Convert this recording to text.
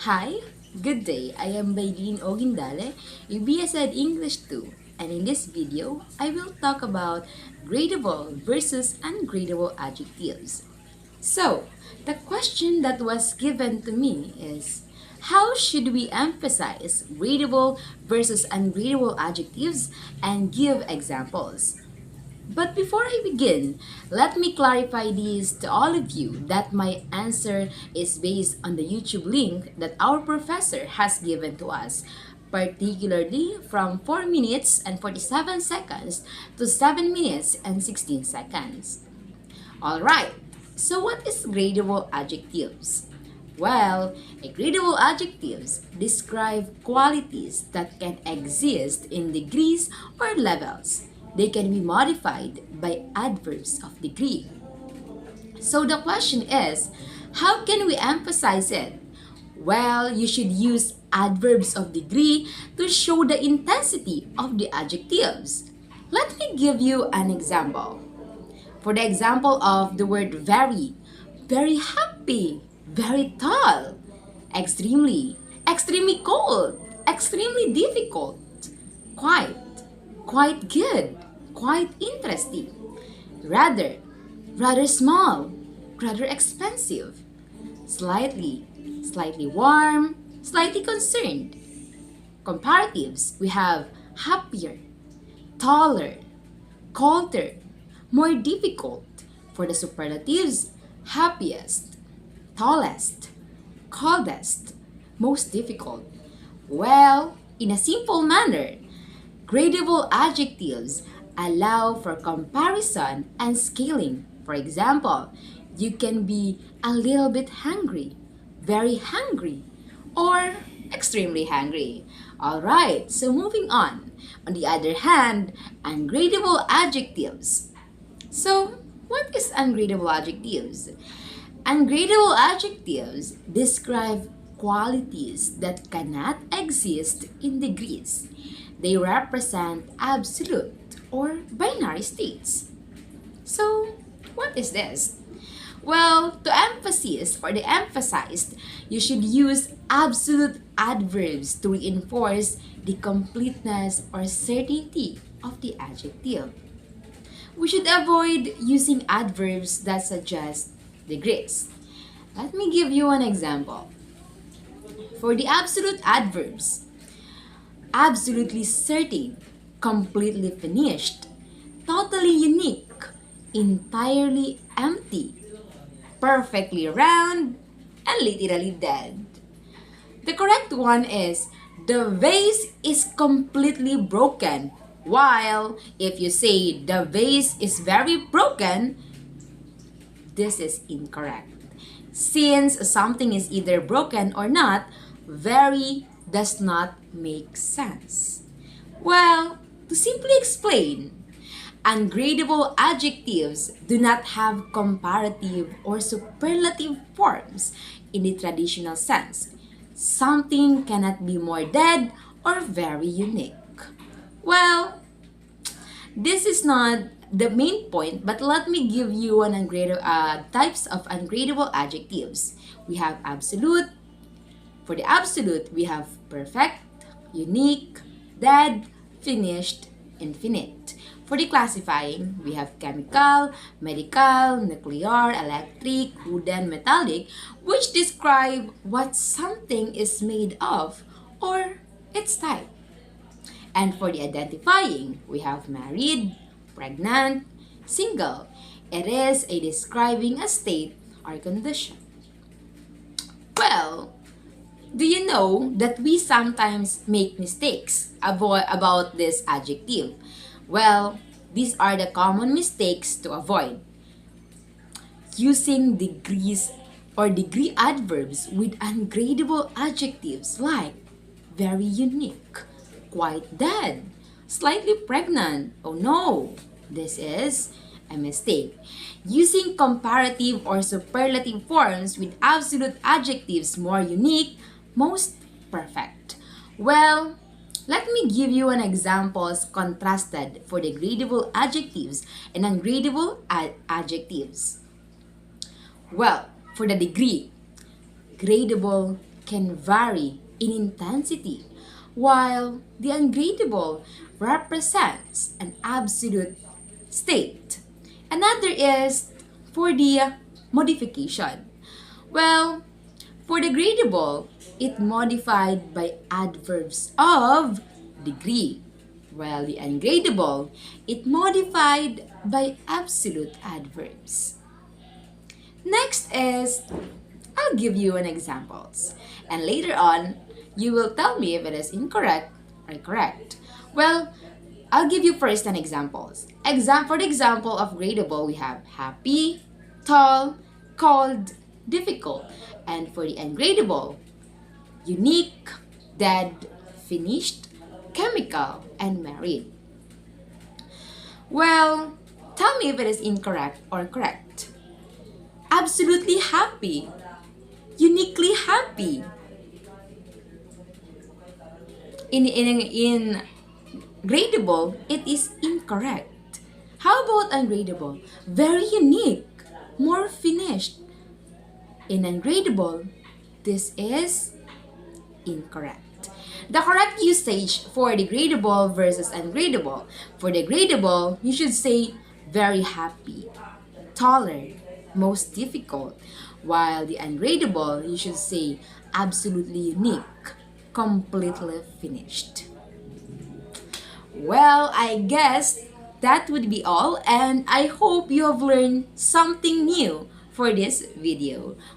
Hi, good day. I am Bailyn O, Guindale, a BSed English 2, and in this video, I will talk about gradable versus ungradable adjectives. So, the question that was given to me is, how should we emphasize gradable versus ungradable adjectives and give examples? But before I begin, let me clarify this to all of you that my answer is based on the YouTube link that our professor has given to us, particularly from 4 minutes and 47 seconds to 7 minutes and 16 seconds. Alright, so what is gradable adjectives? Well, gradable adjectives describe qualities that can exist in degrees or levels. They can be modified by adverbs of degree. So the question is, how can we emphasize it? Well, you should use adverbs of degree to show the intensity of the adjectives. Let me give you an example. For the example of the word very happy, very tall, extremely cold, extremely difficult, quite, quite good, quite interesting, rather, rather small, rather expensive, slightly warm, slightly concerned. Comparatives, we have happier, taller, colder, more difficult. For the superlatives, happiest, tallest, coldest, most difficult. Well, in a simple manner, gradable adjectives allow for comparison and scaling. For example, you can be a little bit hungry, very hungry, or extremely hungry. Alright, so moving on. On the other hand, ungradable adjectives. So, what is ungradable adjectives? Ungradable adjectives describe qualities that cannot exist in degrees. They represent absolute or binary states. So, what is this? Well, to emphasize or the emphasized, you should use absolute adverbs to reinforce the completeness or certainty of the adjective. We should avoid using adverbs that suggest degrees. Let me give you an example. For the absolute adverbs, absolutely certain, completely finished, totally unique, entirely empty, perfectly round, and literally dead. The correct one is, the vase is completely broken. While if you say the vase is very broken, this is incorrect. Since something is either broken or not, very does not make sense. Well, to simply explain, ungradable adjectives do not have comparative or superlative forms in the traditional sense. Something cannot be more dead or very unique. Well, this is not the main point, but let me give you an types of ungradable adjectives. We have absolute. For the absolute, we have perfect, unique, dead, finished, infinite. For the classifying, we have chemical, medical, nuclear, electric, wooden, metallic, which describe what something is made of or its type. And for the identifying, we have married, pregnant, single. It is a describing a state or condition. Well, do you know that we sometimes make mistakes about this adjective? Well, these are the common mistakes to avoid. Using degrees or degree adverbs with ungradable adjectives like very unique, quite dead, slightly pregnant. Oh no, this is a mistake. Using comparative or superlative forms with absolute adjectives, more unique, most perfect. Well, let me give you an examples contrasted for the gradable adjectives and ungradable adjectives. Well, for the degree, gradable can vary in intensity, while the ungradable represents an absolute state. Another is for the modification. Well, for the gradable, it modified by adverbs of degree, while the ungradable, it modified by absolute adverbs. Next is, I'll give you an examples, and later on, you will tell me if it is incorrect or correct. Well, I'll give you first an examples. For the example of gradable, we have happy, tall, cold, difficult. And for the ungradable, unique, dead, finished, chemical, and married. Well, tell me if it is incorrect or correct. Absolutely happy, uniquely happy. In gradable, it is incorrect. How about ungradable? Very unique, more finished. In ungradable, this is incorrect. The correct usage for the gradable versus ungradable. For the gradable, you should say very happy, taller, most difficult. While the ungradable, you should say absolutely unique, completely finished. Well, I guess that would be all, and I hope you have learned something new for this video.